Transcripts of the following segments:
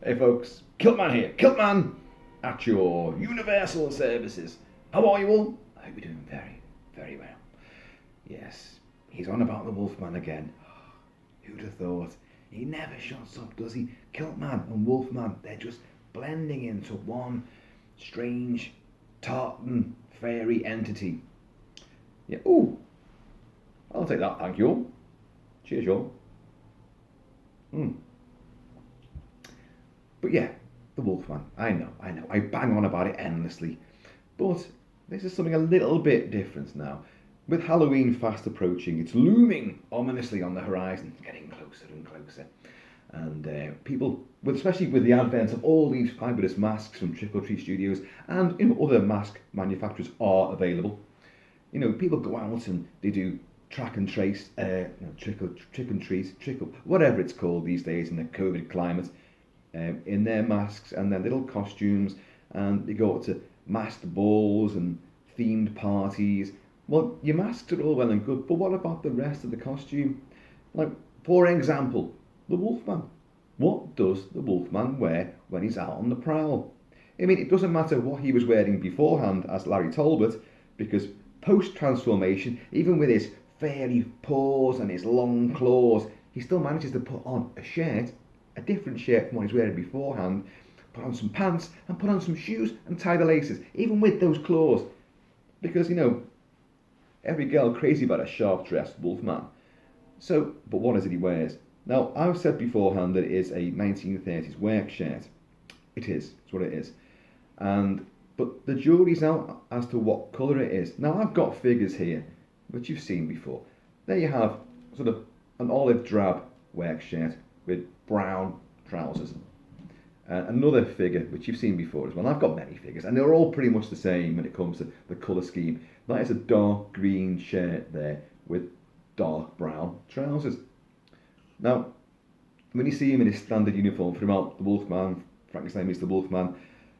Hey folks, Kilt-Man here. Kilt-Man at your universal services. How are you all? I hope you're doing very, very well. Yes, he's on about the Wolfman again. Who'd have thought? He never shuts up, does he? Kilt-Man and Wolfman, they're just blending into one strange, tartan, fairy entity. Yeah, ooh, I'll take that, thank you all. Cheers, y'all. But yeah, the Wolfman. I know. I bang on about it endlessly. But this is something a little bit different now. With Halloween fast approaching, it's looming ominously on the horizon, getting closer and closer. And people, especially with the advent of all these fabulous masks from Trick or Treat Studios and other mask manufacturers are available. People go out and they do track and trace, trick and treat, whatever it's called these days in the COVID climate. In their masks and their little costumes, and they go to masked balls and themed parties. Well, your masks are all well and good, but what about the rest of the costume? Like, for example, the Wolfman. What does the Wolfman wear when he's out on the prowl? I mean, it doesn't matter what he was wearing beforehand as Larry Talbot, because post-transformation, even with his fairy paws and his long claws, he still manages to put on a different shirt from what he's wearing beforehand, put on some pants and put on some shoes and tie the laces, even with those claws. Because, every girl crazy about a sharp-dressed Wolfman. So, but what is it he wears? Now, I've said beforehand that it is a 1930s work shirt. It is, it's what it is. But the jury's out as to what colour it is. Now, I've got figures here, which you've seen before. There you have sort of an olive drab work shirt with brown trousers. Another figure, which you've seen before as well. I've got many figures, and they're all pretty much the same when it comes to the colour scheme. That is a dark green shirt there with dark brown trousers. Now, when you see him in his standard uniform throughout the Wolfman, Frankenstein meets the Wolfman,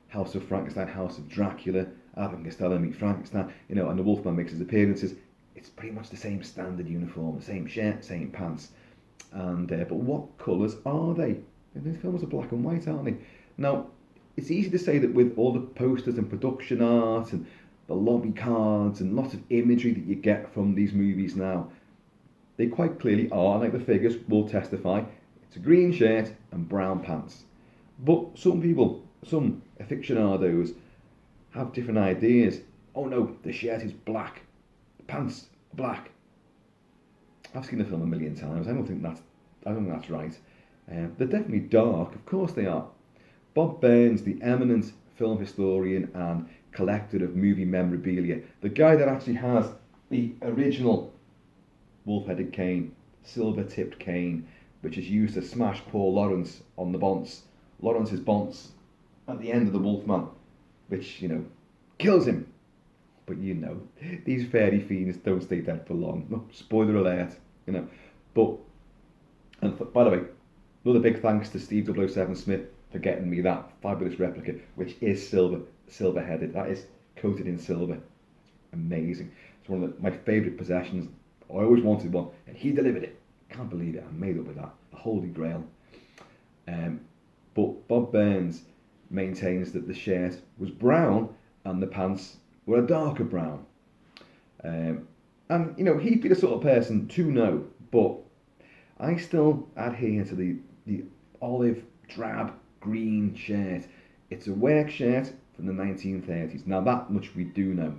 House of Frankenstein, House of Dracula, Abbott and Costello meet Frankenstein, and the Wolfman makes his appearances, it's pretty much the same standard uniform, the same shirt, same pants. But what colours are they? The films are black and white, aren't they? Now, it's easy to say that with all the posters and production art and the lobby cards and lots of imagery that you get from these movies now, they quite clearly are, like the figures will testify, it's a green shirt and brown pants. But some people, some aficionados, have different ideas. Oh no, the shirt is black, the pants are black. I've seen the film a million times. I don't think that's right. They're definitely dark, of course they are. Bob Burns, the eminent film historian and collector of movie memorabilia, the guy that actually has the original wolf-headed cane, silver-tipped cane, which is used to smash Paul Lawrence's bonce at the end of the Wolfman, which, kills him. But these fairy fiends don't stay dead for long. No, spoiler alert, But, by the way, another big thanks to Steve 007 Smith for getting me that fabulous replica, which is silver-headed. That is coated in silver. Amazing. It's one of my favourite possessions. I always wanted one, and he delivered it. Can't believe it. I'm made up with that. The Holy Grail. But Bob Burns maintains that the shirt was brown and the pants were a darker brown. And he'd be the sort of person to know, but I still adhere to the olive drab green shirt. It's a work shirt from the 1930s. Now that much we do know.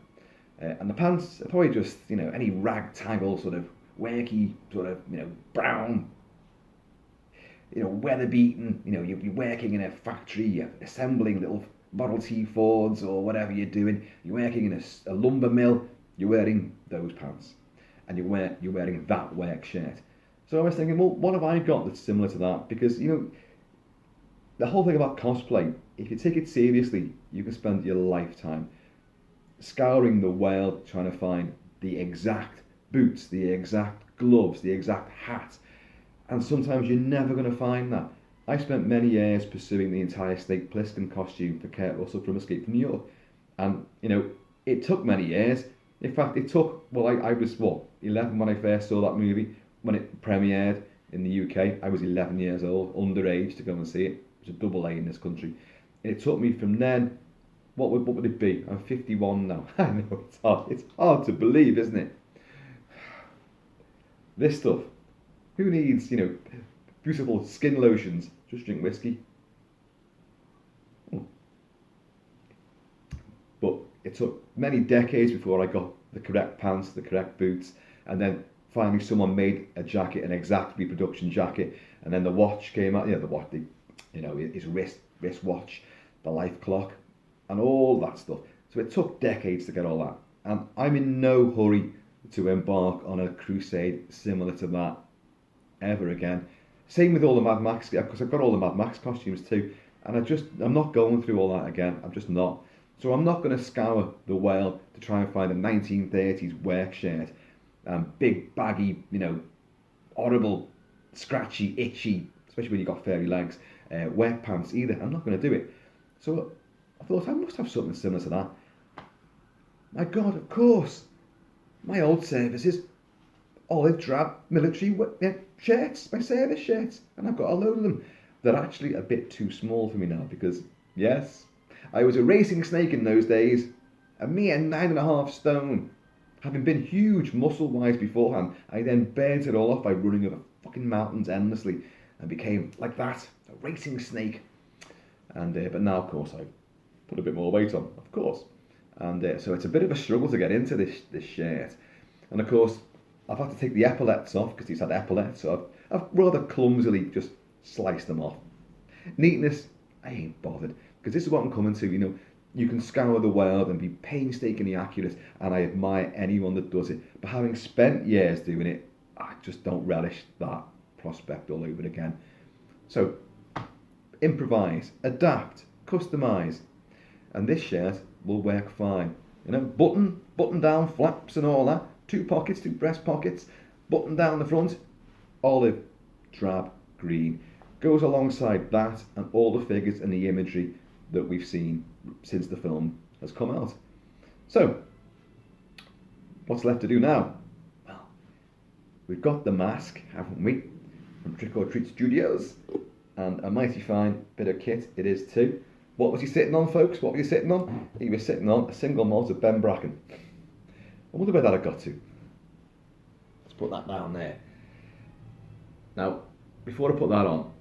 And the pants are probably just, any ragtaggle sort of worky, sort of, brown, weather beaten, you're working in a factory, you're assembling little Model T Fords or whatever you're doing, you're working in a lumber mill, you're wearing those pants. And you're wearing that work shirt. So I was thinking, well, what have I got that's similar to that? Because, the whole thing about cosplay, if you take it seriously, you can spend your lifetime scouring the world trying to find the exact boots, the exact gloves, the exact hat. And sometimes you're never going to find that. I spent many years pursuing the entire Snake Plissken costume for Kurt Russell from Escape from New York. And, it took many years. In fact, it took, I was, 11 when I first saw that movie. When it premiered in the UK, I was 11 years old, underage, to go and see it. It's a double A in this country. And it took me from then, what would it be? I'm 51 now. I know, it's hard to believe, isn't it? This stuff. Who needs, beautiful skin lotions? Just drink whiskey. But it took many decades before I got the correct pants, the correct boots, and then finally someone made a jacket, an exact reproduction jacket, and then the watch came out, the watch, his wrist watch, the life clock, and all that stuff. So it took decades to get all that. And I'm in no hurry to embark on a crusade similar to that ever again. Same with all the Mad Max, because I've got all the Mad Max costumes too, and I'm not going through all that again. I'm just not. So I'm not going to scour the world to try and find a 1930s work shirt, big baggy, horrible, scratchy, itchy, especially when you've got furry legs, work pants either. I'm not going to do it. So I thought I must have something similar to that. My God, of course, my old services, olive drab military shirts, my service shirts, and I've got a load of them. They're actually a bit too small for me now because, yes, I was a racing snake in those days, a mere 9.5 stone. Having been huge muscle-wise beforehand, I then burnt it all off by running over fucking mountains endlessly and became like that, a racing snake. And but now, of course, I put a bit more weight on, of course. And so it's a bit of a struggle to get into this shirt. And of course, I've had to take the epaulets off because he's had epaulets, so I've rather clumsily just sliced them off. Neatness, I ain't bothered, because this is what I'm coming to, you can scour the world and be painstakingly accurate, and I admire anyone that does it. But having spent years doing it, I just don't relish that prospect all over again. So, improvise, adapt, customise, and this shirt will work fine. Button down flaps and all that, 2 pockets, 2 breast pockets, button down the front, olive, drab, green. Goes alongside that and all the figures and the imagery that we've seen since the film has come out. So, what's left to do now? Well, we've got the mask, haven't we, from Trick or Treat Studios, and a mighty fine bit of kit it is too. What was he sitting on, folks? What was he sitting on? He was sitting on a single malt of Ben Bracken. I wonder where that got to. Let's put that down there. Now, before I put that on,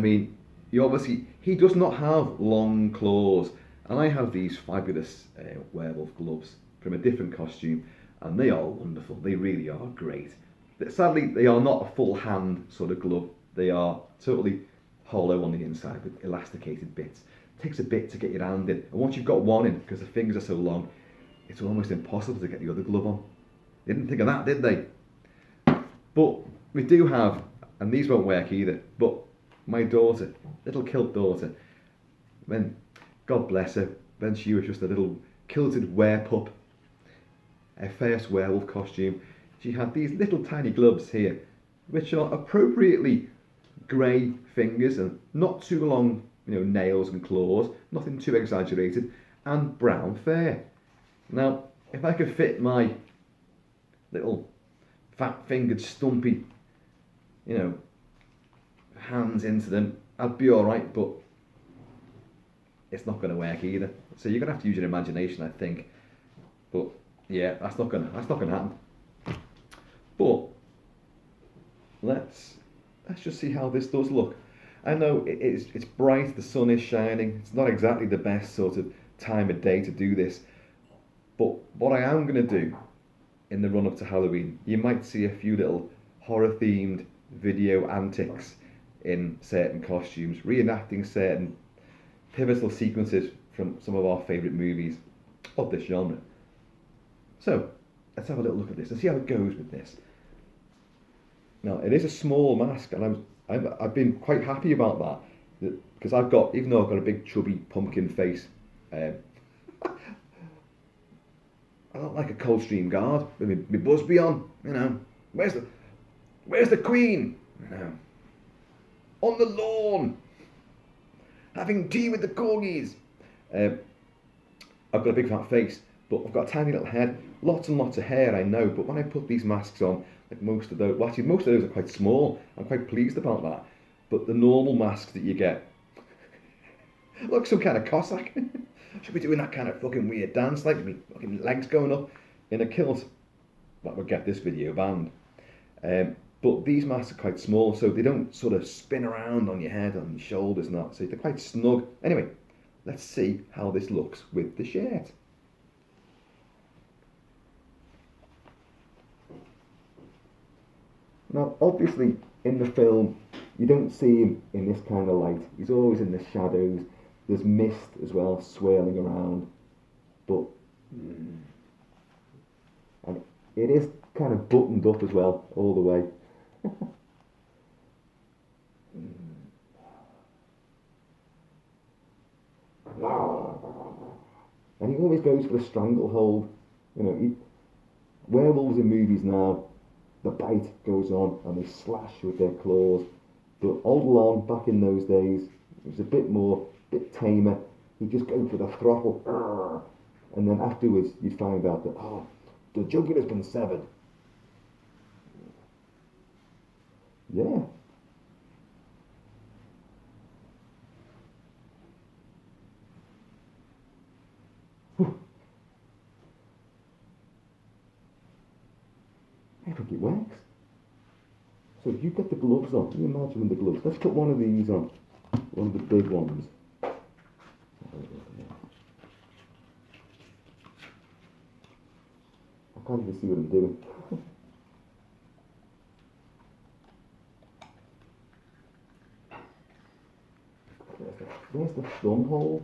he does not have long claws, and I have these fabulous werewolf gloves from a different costume, and they are wonderful. They really are great. Sadly, they are not a full hand sort of glove. They are totally hollow on the inside with elasticated bits. It takes a bit to get your hand in, and once you've got one in, because the fingers are so long, it's almost impossible to get the other glove on. They didn't think of that, did they? But we do have, and these won't work either, but my daughter, little Kilt daughter, God bless her, when she was just a little kilted werepup, her first werewolf costume, she had these little tiny gloves here, which are appropriately grey fingers and not too long, nails and claws, nothing too exaggerated, and brown fur. Now, if I could fit my little fat-fingered, stumpy, hands into them, I'd be alright, but it's not going to work either. So you're going to have to use your imagination, I think. But yeah, that's not going to happen. But let's just see how this does look. I know it's bright, the sun is shining. It's not exactly the best sort of time of day to do this. But what I am going to do in the run up to Halloween, you might see a few little horror-themed video antics in certain costumes, reenacting certain pivotal sequences from some of our favourite movies of this genre. So, let's have a little look at this and see how it goes with this. Now, it is a small mask, and I've been quite happy about that, because even though I've got a big chubby pumpkin face, I don't like a Coldstream Guard with my Busby on, where's the Queen? On the lawn, having tea with the corgis. I've got a big fat face, but I've got a tiny little head, lots and lots of hair, I know, but when I put these masks on, like most of those are quite small. I'm quite pleased about that. But the normal masks that you get, Look, some kind of Cossack. Should be doing that kind of fucking weird dance, like me fucking legs going up in a kilt. That would get this video banned. But these masks are quite small, so they don't sort of spin around on your head, on your shoulders, and that. So they're quite snug. Anyway, let's see how this looks with the shirt. Now, obviously, in the film, you don't see him in this kind of light. He's always in the shadows. There's mist as well, swirling around. But and it is kind of buttoned up as well, all the way. And he always goes for the stranglehold. You know, werewolves in movies now, the bite goes on and they slash with their claws. But old Lon, back in those days, was a bit tamer. He'd just go for the throttle. And then afterwards, you'd find out that, oh, the jugular's been severed. Yeah. I think it works. So if you get the gloves on, can you imagine with the gloves? Let's put one of these on, one of the big ones. I can't even see what I'm doing. There's the thumb hole.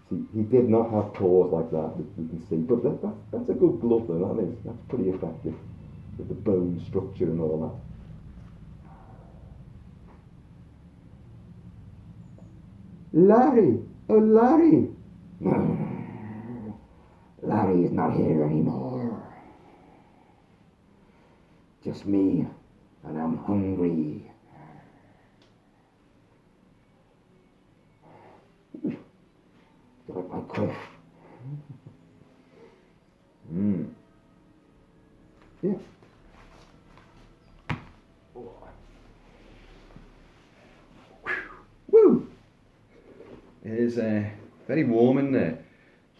See, he did not have claws like that, you can see, but that's a good glove though, that is. That's pretty effective, with the bone structure and all that. Larry! Oh, Larry! Larry is not here anymore. Just me, and I'm hungry. Like my cliff. Yeah. Woo! It is very warm in there.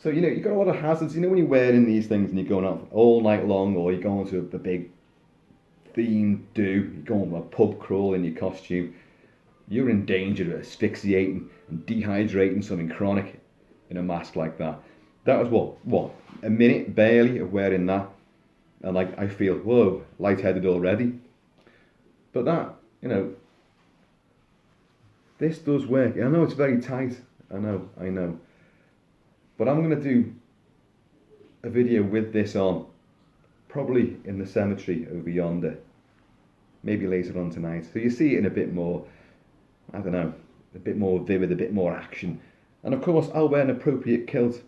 So, you know, you've got a lot of hazards. You know, when you're wearing these things and you're going out all night long, or you're going to the big theme do, you're going to a pub crawl in your costume, you're in danger of asphyxiating and dehydrating something chronic in a mask like that. That was what, a minute barely of wearing that, and like I feel, whoa, lightheaded already. But that, you know, this does work. I know it's very tight. I know. But I'm gonna do a video with this on, probably in the cemetery over yonder, maybe later on tonight. So you see it in a bit more, I don't know, a bit more vivid, a bit more action. And of course, I'll wear an appropriate kilt.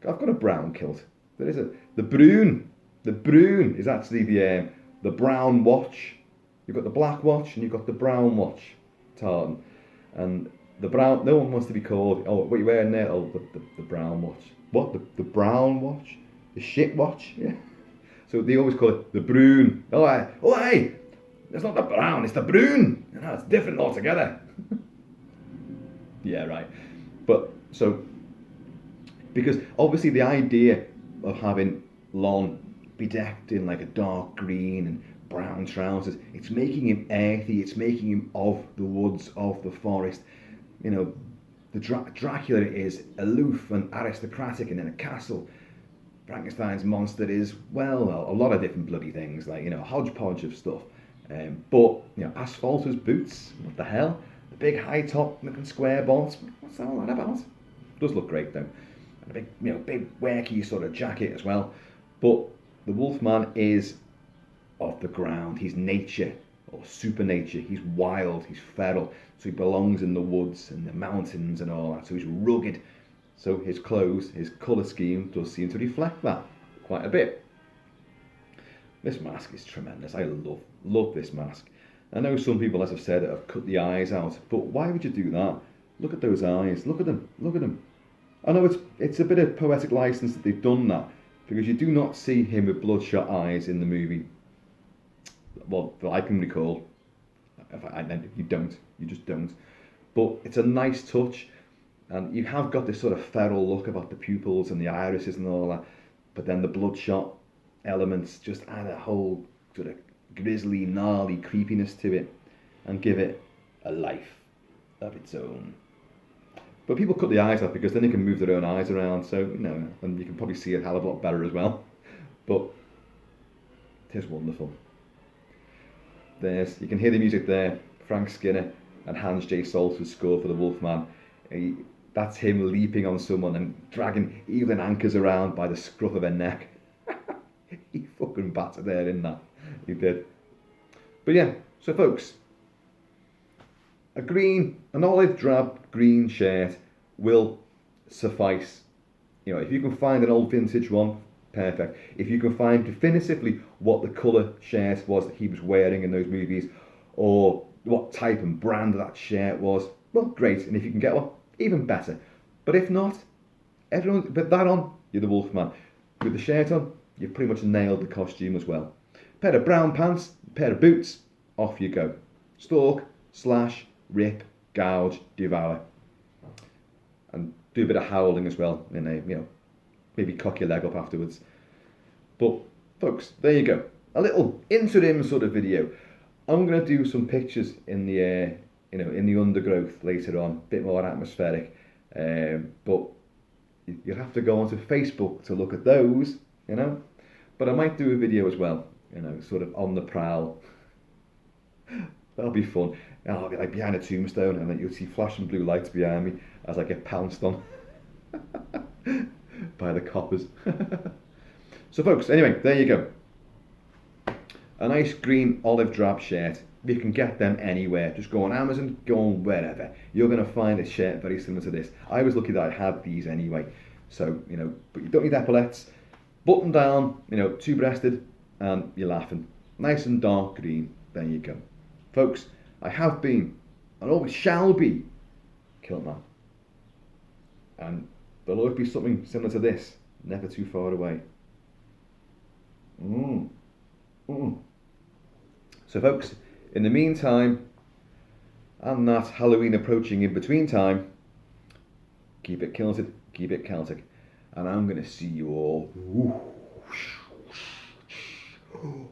I've got a brown kilt. There is the Bruin. The Bruin is actually the brown watch. You've got the black watch and you've got the brown watch, tartan. And the brown, no one wants to be called, oh, what are you wearing there? Oh, the brown watch. What? The brown watch? The shit watch? Yeah. So they always call it the Bruin. Oh, hey, it's not the brown, it's the Bruin. No, it's different altogether. Yeah, right. But so, because obviously the idea of having Lon be decked in like a dark green and brown trousers, it's making him earthy, it's making him of the woods, of the forest. You know, the Dracula is aloof and aristocratic and in a castle. Frankenstein's monster is, well, a lot of different bloody things, like, you know, a hodgepodge of stuff. But, you know, asphaltus boots, what the hell? The big high top looking square bolts, what's that all that about? Does look great though. And a big, you know, big wacky sort of jacket as well. But the Wolfman is of the ground. He's nature, or supernature. He's wild, he's feral. So he belongs in the woods and the mountains and all that. So he's rugged. So his clothes, his colour scheme does seem to reflect that quite a bit. This mask is tremendous. I love this mask. I know some people, as I've said, have cut the eyes out, but why would you do that? Look at those eyes. Look at them. I know it's a bit of poetic license that they've done that, because you do not see him with bloodshot eyes in the movie. well, that I can recall. If you don't, you just don't. But it's a nice touch, and you have got this sort of feral look about the pupils and the irises and all that, but then the bloodshot elements just add a whole sort of grisly, gnarly creepiness to it and give it a life of its own. But people cut the eyes off because then they can move their own eyes around, so and you can probably see it a hell of a lot better as well. But it is wonderful. You can hear the music there. Frank Skinner and Hans J. Salter's score for the Wolfman. That's him leaping on someone and dragging Evelyn Anchors around by the scruff of her neck. He fucking battered there in that. He did. But yeah, so folks, an olive drab green shirt will suffice. If you can find an old vintage one, perfect. If you can find definitively what the colour shirt was that he was wearing in those movies, or what type and brand that shirt was, well, great. And if you can get one, even better. But if not, everyone with that on, you're the Wolfman. With the shirt on, you've pretty much nailed the costume as well. Pair of brown pants, pair of boots, off you go. Stalk, slash, rip, gouge, devour. And do a bit of howling as well, maybe cock your leg up afterwards. But folks, there you go. A little interim sort of video. I'm going to do some pictures in the in the undergrowth later on, a bit more atmospheric. But you'll have to go onto Facebook to look at those, But I might do a video as well, sort of on the prowl. That'll be fun. And I'll be like behind a tombstone, and then you'll see flashing blue lights behind me as I get pounced on by the coppers. So folks, anyway, there you go. A nice green olive drab shirt. You can get them anywhere. Just go on Amazon, go on wherever. You're going to find a shirt very similar to this. I was lucky that I had these anyway. So, but you don't need epaulets. Button down, two-breasted, and you're laughing. Nice and dark green. There you go. Folks, I have been, and always shall be, Kilt-Man. And there'll always be something similar to this, never too far away. So folks, in the meantime, and that Halloween approaching in between time, keep it kilted, keep it Celtic. And I'm going to see you all.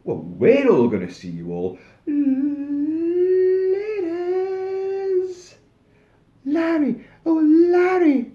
Well, we're all going to see you all. Laters. Larry, oh Larry.